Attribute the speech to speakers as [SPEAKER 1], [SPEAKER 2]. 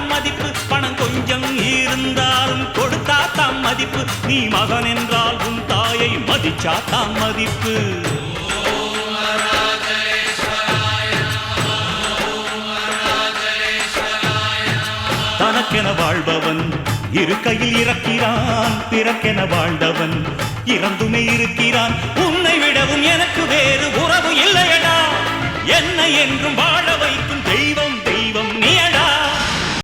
[SPEAKER 1] தாம் மதிப்பு. பணம் கொஞ்சம் இருந்தாலும் கொடுத்தா தாம் மதிப்பு. நீ மகன் என்றால் உன் தாயை மதிச்சா தாம் மதிப்பு. தனக்கென வாழ்பவன் இருக்கையில் இறக்கிறான். பிறக்கென வாழ்ந்தவன் இறந்துமே இருக்கிறான். உன்னை விடவும் எனக்கு வேறு உறவு இல்லையடா. என்னை என்றும் வாழ வைக்கும் தெய்வம்